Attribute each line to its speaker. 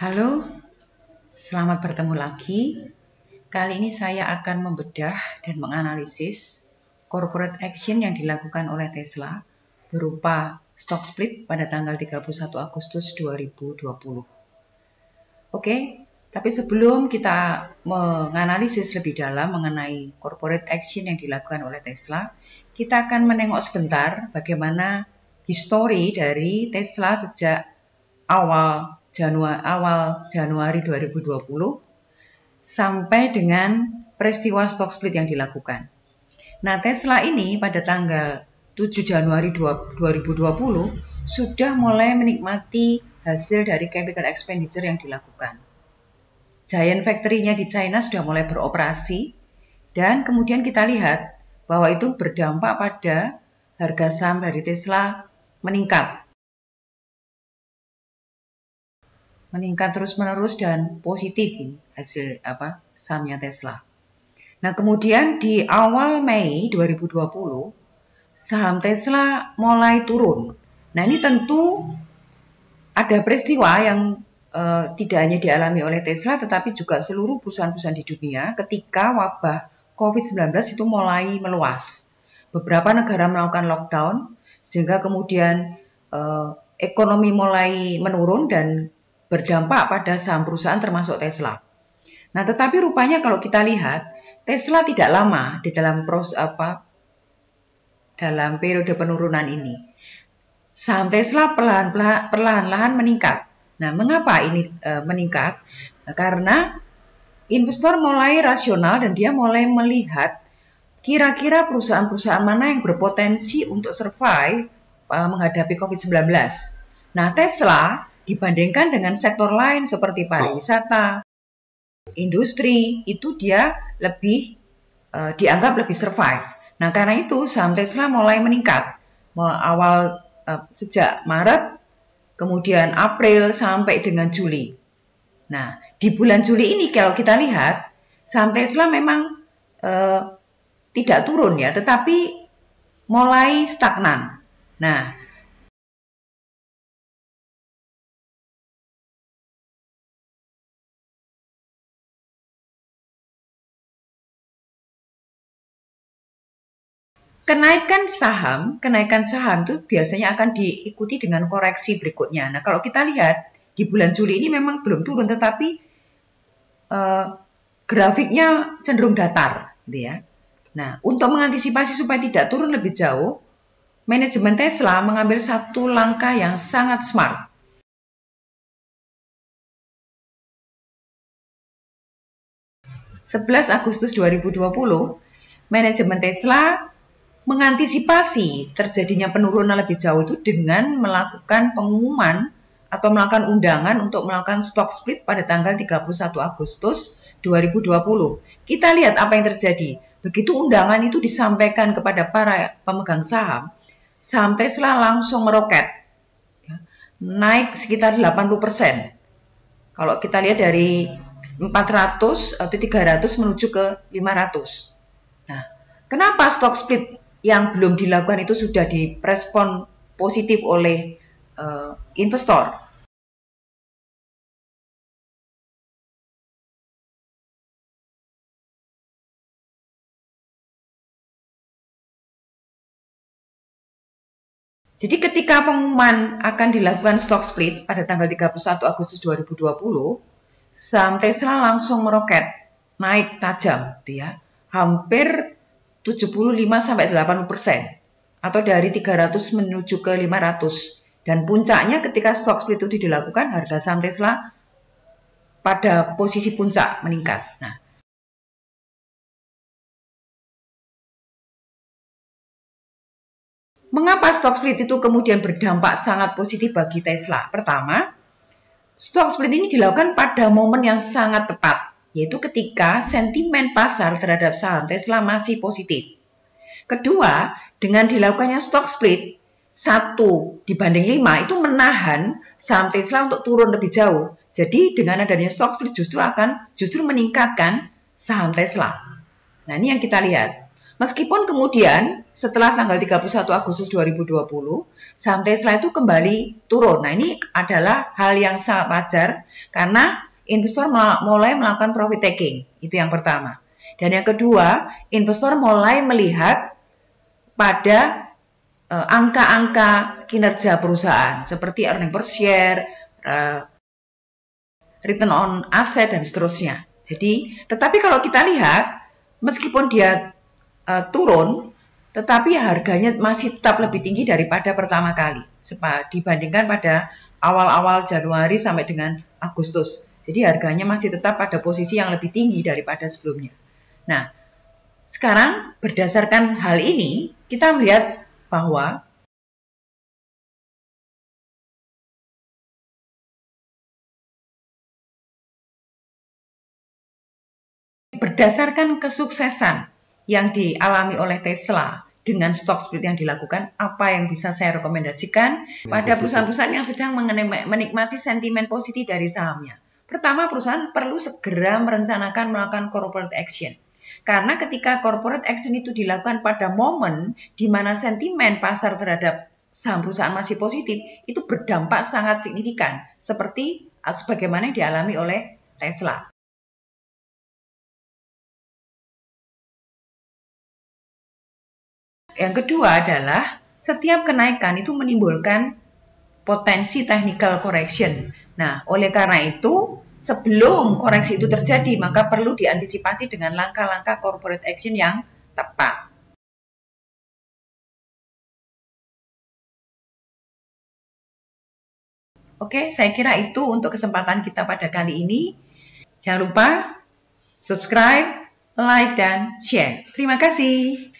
Speaker 1: Halo, selamat bertemu lagi. Kali ini saya akan membedah dan menganalisis corporate action yang dilakukan oleh Tesla berupa stock split pada tanggal 31 Agustus 2020. Oke, tapi sebelum kita menganalisis lebih dalam mengenai corporate action yang dilakukan oleh Tesla, kita akan menengok sebentar bagaimana histori dari Tesla sejak awal Januari 2020 sampai dengan peristiwa stock split yang dilakukan. Nah, Tesla ini pada tanggal 7 Januari 2020 sudah mulai menikmati hasil dari capital expenditure yang dilakukan. Giant factory-nya di China sudah mulai beroperasi dan kemudian kita lihat bahwa itu berdampak pada harga saham dari Tesla meningkat terus-menerus dan positif ini hasil sahamnya Tesla. Nah, kemudian di awal Mei 2020 saham Tesla mulai turun. Nah, ini tentu ada peristiwa yang tidak hanya dialami oleh Tesla tetapi juga seluruh perusahaan-perusahaan di dunia ketika wabah COVID-19 itu mulai meluas. Beberapa negara melakukan lockdown sehingga kemudian ekonomi mulai menurun dan berdampak pada saham perusahaan termasuk Tesla. Nah, tetapi rupanya kalau kita lihat, Tesla tidak lama di dalam dalam periode penurunan ini. Saham Tesla perlahan-lahan meningkat. Nah, mengapa ini meningkat? Nah, karena investor mulai rasional dan dia mulai melihat kira-kira perusahaan-perusahaan mana yang berpotensi untuk survive menghadapi COVID-19. Nah, Tesla dibandingkan dengan sektor lain seperti pariwisata, industri, itu dia dianggap lebih survive. Nah, karena itu saham Tesla mulai meningkat. Sejak Maret, kemudian April sampai dengan Juli. Nah, di bulan Juli ini kalau kita lihat, saham Tesla memang tidak turun ya, tetapi mulai stagnan. Nah, kenaikan saham itu biasanya akan diikuti dengan koreksi berikutnya. Nah, kalau kita lihat di bulan Juli ini memang belum turun, tetapi grafiknya cenderung datar, gitu ya. Nah, untuk mengantisipasi supaya tidak turun lebih jauh, manajemen Tesla mengambil satu langkah yang sangat smart. (11 Agustus 2020), manajemen Tesla mengantisipasi terjadinya penurunan lebih jauh itu dengan melakukan pengumuman atau melakukan undangan untuk melakukan stock split pada tanggal 31 Agustus 2020. Kita lihat apa yang terjadi. Begitu undangan itu disampaikan kepada para pemegang saham, saham Tesla langsung meroket, naik sekitar 80%. Kalau kita lihat dari 400 atau 300 menuju ke 500. Nah, kenapa stock split yang belum dilakukan itu sudah direspon positif oleh investor? Jadi ketika pengumuman akan dilakukan stock split pada tanggal 31 Agustus 2020, saham Tesla langsung meroket, naik tajam, gitu ya. Hampir 75-80%, atau dari 300 menuju ke 500. Dan puncaknya ketika stock split itu dilakukan, harga saham Tesla pada posisi puncak meningkat. Nah, mengapa stock split itu kemudian berdampak sangat positif bagi Tesla? Pertama, stock split ini dilakukan pada momen yang sangat tepat, yaitu ketika sentimen pasar terhadap saham Tesla masih positif. Kedua, dengan dilakukannya stock split 1:5 itu menahan saham Tesla untuk turun lebih jauh. Jadi dengan adanya stock split justru meningkatkan saham Tesla. Nah, ini yang kita lihat. Meskipun kemudian setelah tanggal 31 Agustus 2020, saham Tesla itu kembali turun. Nah, ini adalah hal yang sangat wajar karena investor mulai melakukan profit taking. Itu yang pertama. Dan yang kedua, investor mulai melihat pada angka-angka kinerja perusahaan seperti earning per share, return on asset, dan seterusnya. Jadi, tetapi kalau kita lihat, meskipun dia turun, tetapi harganya masih tetap lebih tinggi daripada pertama kali dibandingkan pada awal-awal Januari sampai dengan Agustus. Jadi harganya masih tetap pada posisi yang lebih tinggi daripada sebelumnya. Nah, sekarang berdasarkan hal ini, kita melihat bahwa berdasarkan kesuksesan yang dialami oleh Tesla dengan stock split yang dilakukan, apa yang bisa saya rekomendasikan pada perusahaan-perusahaan yang sedang menikmati sentimen positif dari sahamnya. Pertama, perusahaan perlu segera merencanakan melakukan corporate action. Karena ketika corporate action itu dilakukan pada momen di mana sentimen pasar terhadap saham perusahaan masih positif, itu berdampak sangat signifikan, seperti sebagaimana yang dialami oleh Tesla. Yang kedua adalah setiap kenaikan itu menimbulkan potensi technical correction. Nah, oleh karena itu, sebelum koreksi itu terjadi, maka perlu diantisipasi dengan langkah-langkah corporate action yang tepat. Oke, saya kira itu untuk kesempatan kita pada kali ini. Jangan lupa subscribe, like, dan share. Terima kasih.